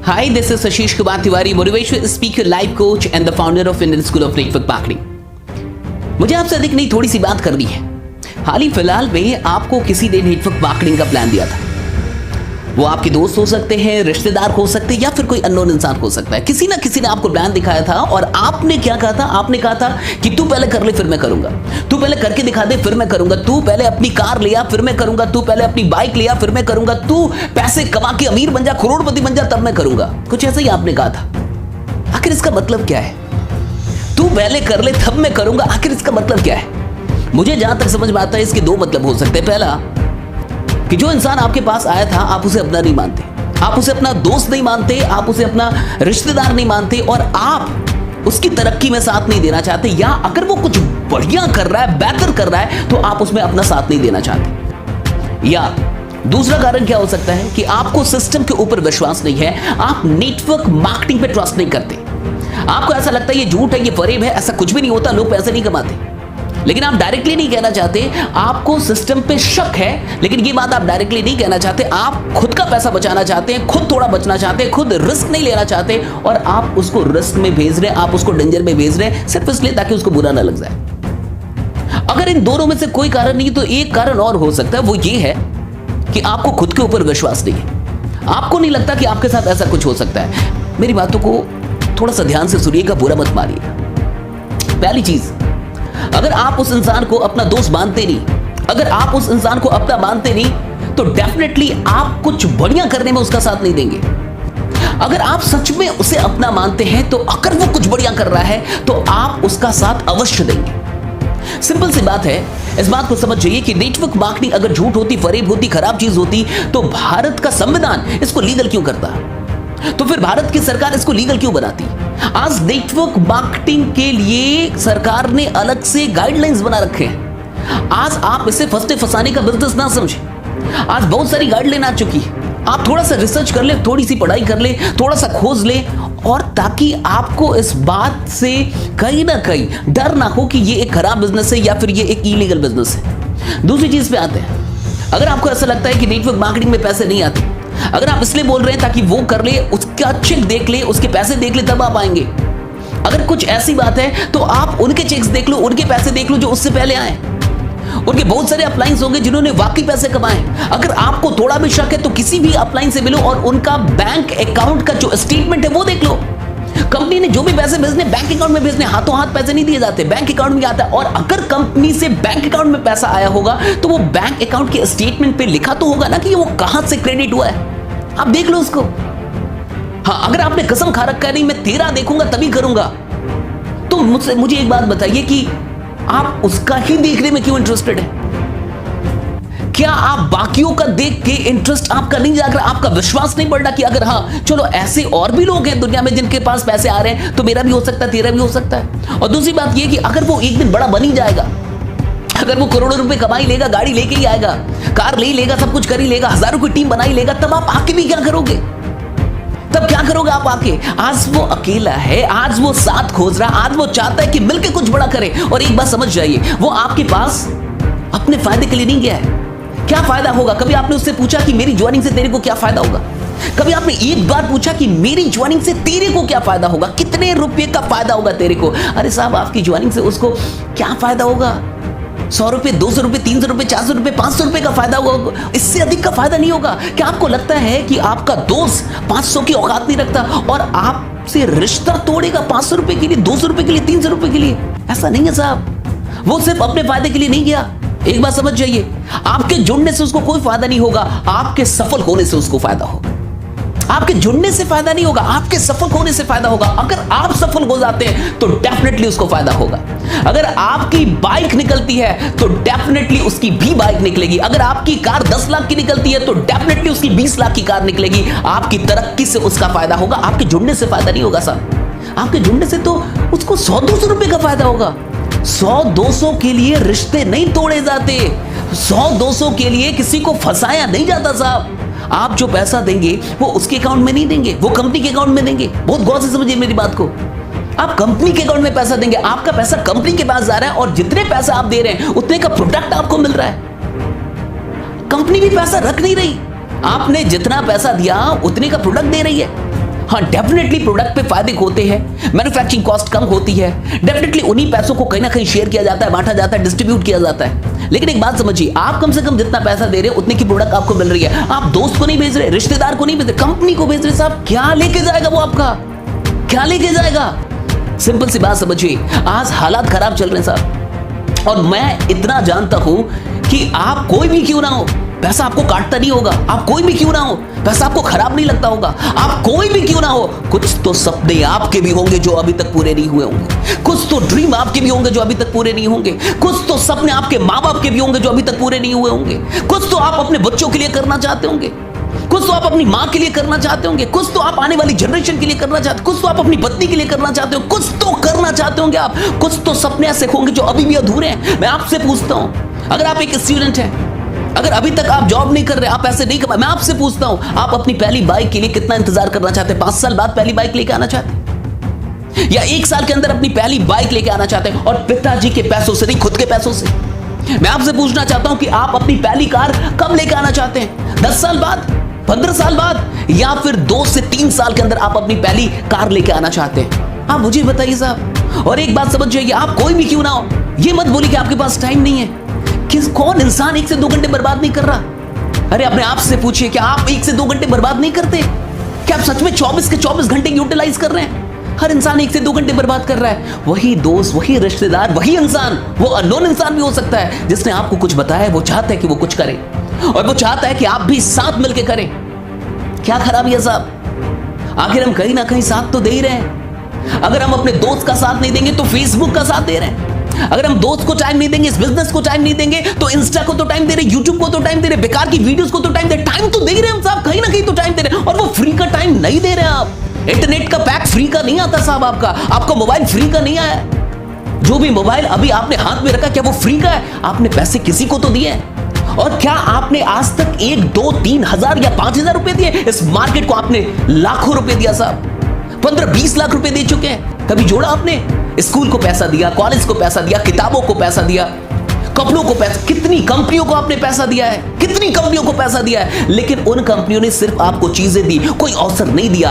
Hi, this is Ashish Kumar Tiwari, motivational speaker, life coach and the founder of Indian School of Network Marketing. मुझे आपसे अधिक नहीं थोड़ी सी बात करनी है। हाल ही फिलहाल में आपको किसी ने नेटवर्क मार्केटिंग का प्लान दिया था। वो आपके दोस्त हो सकते हैं, रिश्तेदार हो सकते हैं या फिर कोई अननोन इंसान हो सकता है। किसी ना किसी ने आपको प्लान दिखाया था और आपने क्या कहा था? आपने कहा था कि तू पहले कर ले फिर मैं करूंगा, तू पहले करके दिखा दे फिर मैं करूंगा, तू पहले अपनी कार लिया फिर मैं करूंगा, तू पहले अपनी बाइक लिया फिर मैं करूंगा, तू पैसे कमा के अमीर बन जा, करोड़पति बन जा, तब मैं करूंगा। कुछ ऐसा ही आपने कहा था। आखिर इसका मतलब क्या है? तू पहले कर ले तब मैं करूंगा, आखिर इसका मतलब क्या है? मुझे जहां तक समझ में आता है इसके दो मतलब हो सकते हैं। पहला कि जो इंसान आपके पास आया था आप उसे अपना नहीं मानते, आप उसे अपना दोस्त नहीं मानते, आप उसे अपना रिश्तेदार नहीं मानते और आप उसकी तरक्की में साथ नहीं देना चाहते, या अगर वो कुछ बढ़िया कर रहा है, बेहतर कर रहा है तो आप उसमें अपना साथ नहीं देना चाहते। या दूसरा कारण क्या हो सकता है कि आपको सिस्टम के ऊपर विश्वास नहीं है, आप नेटवर्क मार्केटिंग पे ट्रस्ट नहीं करते। आपको ऐसा लगता है ये झूठ है, ये फरेब है, ऐसा कुछ भी नहीं होता, लोग पैसे नहीं कमाते। लेकिन आप डायरेक्टली नहीं कहना चाहते, आपको सिस्टम पे शक है, लेकिन ये बात आप डायरेक्टली नहीं कहना चाहते। आप खुद का पैसा बचाना चाहते हैं, खुद थोड़ा बचना चाहते हैं, खुद रिस्क नहीं लेना चाहते और आप उसको रिस्क में भेज रहे हैं, आप उसको डेंजर में भेज रहे हैं सिर्फ इसलिए ताकि उसको बुरा ना लग जाए। अगर इन दोनों में से कोई कारण नहीं तो एक कारण और हो सकता है, वो ये है कि आपको खुद के ऊपर विश्वास नहीं है। आपको नहीं लगता कि आपके साथ ऐसा कुछ हो सकता है। मेरी बातों को थोड़ा सा ध्यान से सुनिएगा, बुरा मत मानिएगा। पहली चीज, अगर आप उस इंसान को अपना दोस्त मानते नहीं, अगर आप उस इंसान को अपना मानते नहीं तो डेफिनेटली आप कुछ बढ़िया करने में उसका साथ नहीं देंगे। अगर आप सच में उसे अपना मानते हैं तो अगर वो कुछ बढ़िया कर रहा है तो आप उसका साथ अवश्य देंगे। सिंपल सी बात है, इस बात को समझ जाइए कि नेटवर्क मार्केटिंग अगर झूठ होती, फरेब होती, खराब चीज होती तो भारत का संविधान इसको लीगल क्यों करता? तो फिर भारत की सरकार इसको लीगल क्यों बनाती? आज नेटवर्क मार्केटिंग के लिए सरकार ने अलग से गाइडलाइंस बना रखे हैं। आज आप इसे फंसते फंसाने का बिजनेस ना समझें। आज बहुत सारी गाइडलाइन आ चुकी है। आप थोड़ा सा रिसर्च कर ले, थोड़ी सी पढ़ाई कर ले, थोड़ा सा खोज ले, और ताकि आपको इस बात से कहीं ना कहीं डर ना हो कि ये एक खराब बिजनेस है या फिर ये एक इलीगल बिजनेस है। दूसरी चीज पे आते हैं, अगर आपको ऐसा लगता है कि नेटवर्क मार्केटिंग में पैसे नहीं आते, अगर आप इसलिए बोल रहे हैं ताकि वो कर ले, उसका चेक देख ले, उसके पैसे देख ले तब आप आएंगे। अगर कुछ ऐसी बात है तो आप उनके चेक्स देख लो, उनके पैसे देख लो जो उससे पहले आए। उनके बहुत सारे अपलाइंस होंगे जिन्होंने वाकई पैसे कमाए। अगर आपको थोड़ा भी शक है तो किसी भी अपलाइन से मिलो और उनका बैंक अकाउंट का जो स्टेटमेंट है वो देख लो। कंपनी ने जो भी पैसे भेजने बैंक अकाउंट में भेजने, हाथों हाथ पैसे नहीं दिए जाते, बैंक अकाउंट में आता है। और अगर कंपनी से बैंक अकाउंट में पैसा आया होगा तो वो बैंक अकाउंट के स्टेटमेंट पे लिखा तो होगा ना कि वो कहां से क्रेडिट हुआ है। आप देख लो उसको। हाँ, अगर आपने कसम खा रखा है नहीं मैं तेरा देखूंगा तभी करूंगा, तो मुझे एक बात बताइए कि आप उसका ही देखने में क्यों इंटरेस्टेड है? क्या आप बाकियों का देख के इंटरेस्ट आपका नहीं जाग रहा? आपका विश्वास नहीं बढ़ रहा कि अगर हाँ चलो ऐसे और भी लोग हैं दुनिया में जिनके पास पैसे आ रहे हैं तो मेरा भी हो सकता है, तेरा भी हो सकता है। और दूसरी बात यह कि अगर वो एक दिन बड़ा बन ही जाएगा, अगर वो करोड़ों रुपए कमा ही लेगा, गाड़ी लेके ही आएगा, कार ले ही लेगा, सब कुछ कर ही लेगा, हजारों की टीम बना ही लेगा, तब आप आके भी क्या करोगे? तब क्या करोगे आप आके? आज वो अकेला है, आज वो साथ खोज रहा, आज वो चाहता है कि मिलके कुछ बड़ा करे। और एक बात समझ जाइए, वो आपके पास अपने फायदे के लिए नहीं गया है। क्या फायदा होगा? कभी आपने उससे पूछा कि मेरी ज्वाइनिंग से तेरे को क्या फायदा होगा? कभी आपने एक बार पूछा कि मेरी ज्वाइनिंग से तेरे को क्या फायदा होगा? कितने रुपए का फायदा होगा तेरे को? अरे साहब, आपकी ज्वाइनिंग से उसको क्या फायदा होगा? 100 रुपए, 200 रुपए, 300 रुपए, 400 रुपए, 500 रुपए का फायदा होगा, इससे अधिक का फायदा नहीं होगा। क्या आपको लगता है कि आपका दोस्त 500 की औकात नहीं रखता और आपसे रिश्ता तोड़ेगा 500 रुपए के लिए, 200 रुपए के लिए, 300 रुपए के लिए? ऐसा नहीं है साहब। वो सिर्फ अपने फायदे के लिए नहीं गया। एक बात समझ जाइए, आपके जुड़ने से उसको कोई फायदा नहीं होगा, आपके सफल होने से उसको फायदा होगा। आपके जुड़ने से फायदा नहीं होगा, आपके सफल होने से फायदा होगा। अगर आप सफल हो जाते हैं तो डेफिनेटली उसको फायदा होगा। अगर आपकी बाइक निकलती है तो डेफिनेटली उसकी भी बाइक निकलेगी। अगर आपकी कार 10 लाख की निकलती है तो डेफिनेटली उसकी 20 लाख की कार निकलेगी। आपकी तरक्की से उसका फायदा होगा, आपके जुड़ने से फायदा नहीं होगा साहब। आपके जुड़ने से तो उसको 100-200 रुपए का फायदा होगा। 100-200 के लिए रिश्ते नहीं तोड़े जाते, 100-200 के लिए किसी को फंसाया नहीं जाता साहब। आप जो पैसा देंगे वो उसके अकाउंट में नहीं देंगे, वो कंपनी के अकाउंट में देंगे। बहुत गौर से समझिए मेरी बात को। आप कंपनी के अकाउंट में पैसा देंगे, आपका पैसा कंपनी के पास जा रहा है और जितने पैसा आप दे रहे हैं उतने का प्रोडक्ट आपको मिल रहा है। कंपनी भी पैसा रख नहीं रही, आपने जितना पैसा दिया उतने का प्रोडक्ट दे रही है। हाँ डेफिनेटली प्रोडक्ट पे फायदे होते हैं, मैन्युफैक्चरिंग कॉस्ट कम होती है, डेफिनेटली उन्हीं पैसों को कहीं ना कहीं शेयर किया जाता है, बांटा जाता है, डिस्ट्रीब्यूट किया जाता है। लेकिन एक बात समझिए, आप कम से कम जितना पैसा दे रहे हैं उतने की प्रोडक्ट आपको मिल रही है। आप दोस्त को नहीं भेज रहे, रिश्तेदार को नहीं भेज रहे, कंपनी को भेज रहे। साहब क्या लेके जाएगा वो आपका, क्या लेके जाएगा? सिंपल सी बात समझिए, आज हालात खराब चल रहे हैं साहब, और मैं इतना जानता हूं कि आप कोई भी क्यों ना हो, पैसा आपको काटता नहीं होगा, आप कोई भी क्यों ना हो, पैसा आपको खराब नहीं लगता होगा, आप कोई भी क्यों ना हो, कुछ तो सपने आपके भी होंगे जो अभी तक पूरे नहीं हुए होंगे, कुछ तो ड्रीम आपके भी होंगे जो अभी तक पूरे नहीं होंगे, कुछ तो सपने आपके माँ बाप के भी होंगे जो अभी तक पूरे नहीं हुए होंगे, कुछ तो आप अपने बच्चों के लिए करना चाहते होंगे, कुछ तो आप अपनी माँ के लिए करना चाहते होंगे, कुछ तो आप आने वाली जनरेशन के लिए करना चाहते, कुछ तो आप अपनी पत्नी के लिए करना चाहते हो, कुछ तो करना चाहते होंगे आप, कुछ तो सपने ऐसे होंगे जो अभी भी अधूरे हैं। मैं आपसे पूछता हूं, अगर आप एक स्टूडेंट हैं, अगर अभी तक आप जॉब नहीं कर रहे, आप पैसे नहीं कमा, मैं आपसे पूछता हूं, आप अपनी पहली बाइक के लिए कितना इंतजार करना चाहते हैं? 5 साल बाद पहली बाइक लेके आना चाहते हैं, या 1 साल के अंदर अपनी पहली बाइक लेके आना चाहते हैं, और पिताजी के पैसों से नहीं, खुद के पैसों से? मैं आपसे पूछना चाहता हूं कि आप अपनी पहली कार कब लेके आना चाहते हैं? 10 साल बाद, 15 साल बाद, या फिर 2 से 3 साल के अंदर आप अपनी पहली कार लेके आना चाहते हैं? आप मुझे बताइए साहब। और एक बात समझ जाइए, आप कोई भी क्यों ना हो, ये मत बोलिए कि आपके पास टाइम नहीं है। कौन इंसान 1 से 2 घंटे बर्बाद नहीं कर रहा? अरे अपने आप से पूछिए, क्या आप 1 से 2 घंटे बर्बाद नहीं करते? क्या आप सच में 24 के 24 घंटे यूटिलाइज कर रहे हैं? हर इंसान 1 से 2 घंटे बर्बाद कर रहा है। वही दोस्त, वही रिश्तेदार, वही इंसान, वो अननोन इंसान भी हो सकता है जिसने आपको कुछ बताया है, वो चाहता है कि वो कुछ करे, और वो चाहता है कि आप भी साथ मिलकर करें। क्या खराबी है साहब? आखिर हम कहीं ना कहीं साथ तो दे ही रहे हैं। अगर हम अपने दोस्त का साथ नहीं देंगे तो फेसबुक का साथ दे रहे हैं। अगर हम दोस्त को टाइम नहीं देंगे, इस बिजनेस को टाइम नहीं देंगे, तो इंस्टा को तो टाइम दे रहे, यूट्यूब को तो टाइम दे रहे, बेकार की वीडियोस को तो टाइम दे रहे। टाइम तो दे रहे हैं हम साहब, कहीं ना कहीं तो टाइम दे रहे हैं, और वो फ्री का टाइम नहीं दे रहे हैं आप। इंटरनेट का पैक फ्री का नहीं आता साहब, आपका मोबाइल फ्री का नहीं आया। जो भी मोबाइल अभी आपने हाथ में रखा, क्या वो फ्री का है? आपने पैसे किसी को तो दिए हैं। और क्या आपने आज तक 1, 2, 3 हजार या 5 हजार रुपए दिए? इस मार्केट को आपने लाखों रुपए दिया साहब, 15-20 लाख रुपए दे चुके हैं। कभी जोड़ा आपने? स्कूल को पैसा दिया, कॉलेज को पैसा दिया, किताबों को पैसा दिया, कपड़ों को पैसा, कितनी कंपनियों को आपने पैसा दिया है, कितनी कंपनियों को पैसा दिया है, लेकिन उन कंपनियों ने सिर्फ आपको चीजें दी, कोई अवसर नहीं दिया।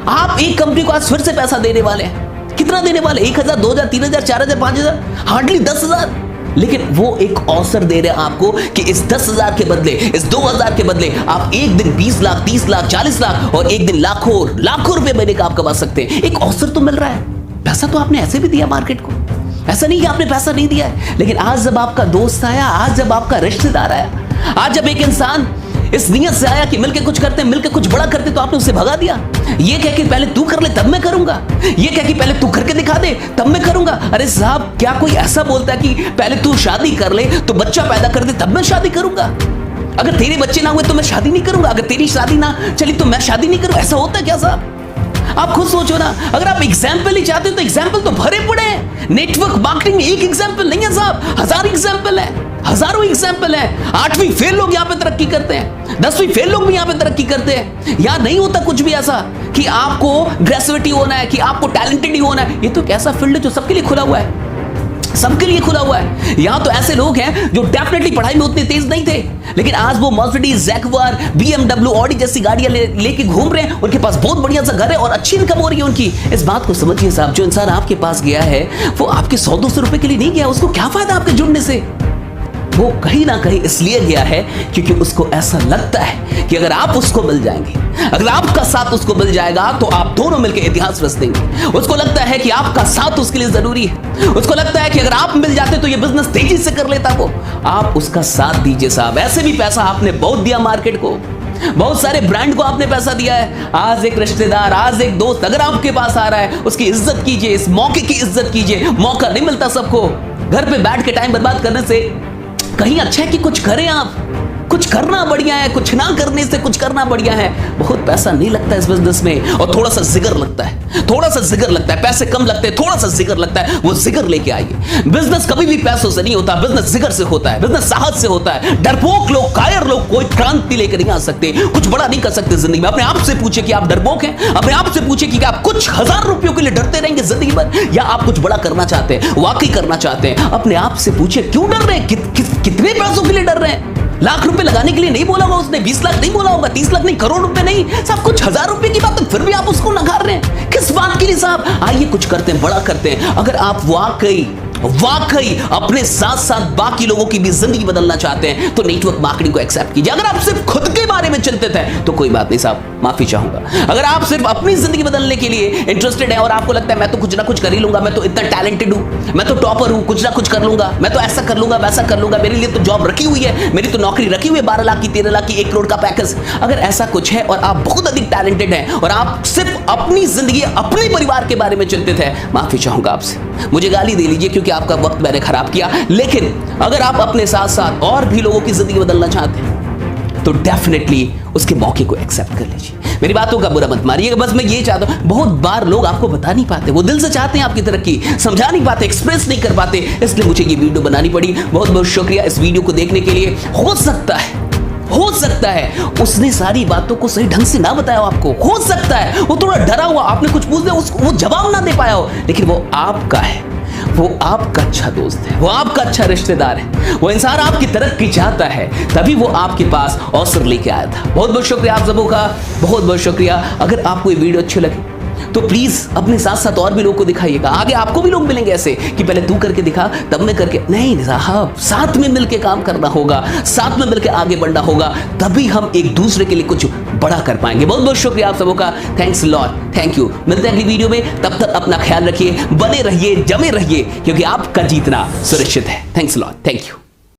आप एक कंपनी को आज फिर से पैसा देने वाले हैं, कितना देने वाले? 1,000, 2,000, 3,000, 4,000, 5,000, हार्डली 10,000। लेकिन वो एक अवसर दे रहे हैं आपको कि इस 10,000 के बदले, इस 2,000 के बदले आप एक दिन 20 लाख, 30 लाख, 40 लाख और एक दिन लाखों रुपए महीने का आप कमा सकते हैं। एक अवसर तो मिल रहा है। पैसा तो आपने ऐसे भी दिया मार्केट को, ऐसा नहीं कि आपने पैसा नहीं दिया है। लेकिन आज जब आपका दोस्त आया, आज जब आपका रिश्तेदार आया, आज जब एक इंसान इस नियत से आया कि मिलके कुछ करते हैं, मिलके कुछ बड़ा करते, तो आपने उसे भगा दिया। ये कह के पहले तू कर ले तब मैं करूंगा, ये कह के पहले तू करके दिखा दे तब मैं करूंगा। अरे साहब, क्या कोई ऐसा बोलता है कि पहले तू शादी कर ले, तो बच्चा पैदा कर दे तब मैं शादी करूंगा? अगर तेरे बच्चे ना हुए तो मैं शादी नहीं करूंगा, अगर तेरी शादी ना चली तो मैं शादी नहीं करूंगा? ऐसा होता है क्या साहब? आप खुद सोचो ना। अगर आप एग्जाम्पल ही चाहते हो तो एग्जाम्पल तो भरे पड़े हैं। नेटवर्क मार्केटिंग में एक एग्जाम्पल नहीं है साहब, 1000 एग्जाम्पल है, हजारों एग्जाम्पल है। 8वीं फेल लोग यहाँ पे तरक्की करते हैं, 10वीं फेल लोग भी यहाँ पे तरक्की करते हैं। यहाँ नहीं होता कुछ भी ऐसा कि आपको ग्रेजुएटी होना है, कि आपको टैलेंटेड ही होना है। ये तो एक ऐसा फील्ड है जो सबके लिए खुला हुआ है, सबके लिए खुला हुआ है। यहां तो ऐसे लोग हैं जो डेफिनेटली पढ़ाई में उतने तेज नहीं थे, लेकिन आज वो मर्सिडीज, जैगवार, BMW, ऑडी जैसी गाड़ियां लेके घूम रहे हैं। उनके पास बहुत बढ़िया सा घर है और अच्छी इनकम हो रही है उनकी। इस बात को समझिए साहब, जो इंसान आपके पास गया है वो आपके 100-200 रुपए के लिए नहीं गया। उसको क्या फायदा आपके जुड़ने से? वो कहीं ना कहीं इसलिए गया है क्योंकि उसको ऐसा लगता है कि अगर आप उसको मिल जाएंगे, अगर आपका साथ उसको मिल जाएगा तो आप दोनों मिलकर इतिहास रच देंगे। उसको लगता है कि आपका साथ उसके लिए जरूरी है। उसको लगता है कि अगर आप मिल जाते तो ये बिजनेस तेजी से कर लेता वो। आप उसका साथ दीजिए साहब। ऐसे भी पैसा आपने बहुत दिया मार्केट को, बहुत सारे ब्रांड को आपने पैसा दिया है। आज एक रिश्तेदार, आज एक दोस्त अगर आपके पास आ रहा है, उसकी इज्जत कीजिए, इस मौके की इज्जत कीजिए। मौका नहीं मिलता सबको। घर पे बैठ के टाइम बर्बाद करने से कहीं अच्छा है कि कुछ करें। आप कुछ करना बढ़िया है, कुछ ना करने से कुछ करना बढ़िया है। बहुत पैसा नहीं लगता इस बिजनेस में, और थोड़ा सा जिगर लगता है, थोड़ा सा जिगर लगता है। पैसे कम लगते हैं, थोड़ा सा जिगर लगता है। वो जिगर लेके आइए। बिजनेस कभी भी पैसों से नहीं होता, बिजनेस जिगर से होता है, बिजनेस साहस से होता है। डरपोक लोग, कायर लोग कोई क्रांति लेकर नहीं आ सकते, कुछ बड़ा नहीं कर सकते जिंदगी में। अपने आप से पूछे कि आप डरपोक हैं। अपने आप से पूछे कि आप कुछ 1000 रुपयों के लिए डरते रहेंगे जिंदगी भर, या आप कुछ बड़ा करना चाहते हैं, वाकई करना चाहते हैं। अपने आप से पूछे क्यों डर रहे हैं, कितने पैसों के लिए डर रहे हैं। लाख रुपए लगाने के लिए नहीं बोला होगा उसने, 20 लाख नहीं बोला होगा, 30 लाख नहीं, करोड़ रुपए नहीं, सब कुछ 1000 रुपए की बात है, फिर भी आप उसको नकार रहे हैं। किस बात के लिए साहब? आइए कुछ करते हैं, बड़ा करते हैं। अगर आप वाकई अपने साथ साथ बाकी लोगों की भी जिंदगी बदलना चाहते हैं तो नेटवर्क मार्केटिंग को एक्सेप्ट कीजिए। अगर आप सिर्फ खुद के बारे में चिंतित हैं तो कोई बात नहीं साहब, माफी चाहूंगा। अगर आप सिर्फ अपनी जिंदगी बदलने के लिए इंटरेस्टेड हैं और आपको लगता है मैं तो कुछ ना कुछ कर ही लूंगा, मैं तो इतना टैलेंटेड हूं, मैं तो टॉपर हूं, कुछ ना कुछ कर लूंगा, मैं तो ऐसा कर लूंगा, वैसा कर लूंगा, मेरे लिए तो जॉब रखी हुई है, मेरी तो नौकरी रखी हुई है, 12 लाख की, 13 लाख की, 1 करोड़ का पैकेज। अगर ऐसा कुछ है और आप बहुत अधिक टैलेंटेड हैं और आप सिर्फ अपनी जिंदगी, अपने परिवार के बारे में चिंतित है, माफी चाहूंगा आपसे, मुझे गाली दे लीजिए क्योंकि आपका वक्त मैंने खराब किया। लेकिन अगर आप अपने साथ साथ और भी लोगों की जिंदगी बदलना चाहते हैं तो डेफिनेटली उसके मौके को एक्सेप्ट कर लीजिए। मेरी बातों का बुरा मत मारिएगा, बस मैं ये चाहता हूं, बहुत बार लोग आपको बता नहीं पाते, वो दिल से चाहते हैं आपकी तरक्की, समझा नहीं पाते, एक्सप्रेस नहीं कर पाते, इसलिए मुझे ये वीडियो बनानी पड़ी। बहुत बहुत शुक्रिया इस वीडियो को देखने के लिए। हो सकता है उसने सारी बातों को सही ढंग से ना बताया हो आपको, हो सकता है वो थोड़ा डरा हुआ, आपने कुछ पूछ दिया उसको वो जवाब ना दे पाया हो, लेकिन वो आपका है, वो आपका अच्छा दोस्त है, वो आपका अच्छा रिश्तेदार है, वो इंसान आपकी तरक्की चाहता है, तभी वो आपके पास अवसर लेके आया था। बहुत बहुत शुक्रिया आप सबों का, बहुत बहुत शुक्रिया। अगर आपको ये वीडियो अच्छी लगे तो प्लीज अपने साथ साथ और भी लोगों को दिखाइएगा। आगे आपको भी लोग मिलेंगे ऐसे कि पहले तू करके दिखा तब मैं करके, नहीं साहब, साथ में मिलकर काम करना होगा, साथ में मिलकर आगे बढ़ना होगा, तभी हम एक दूसरे के लिए कुछ बड़ा कर पाएंगे। बहुत बहुत शुक्रिया आप सबों का, थैंक्स लॉट, थैंक यू। मिलते हैं अगली वीडियो में, तब तक अपना ख्याल रखिए, बने रहिए, जमे रहिए, क्योंकि आपका जीतना सुरक्षित है। Thanks lot, thank you.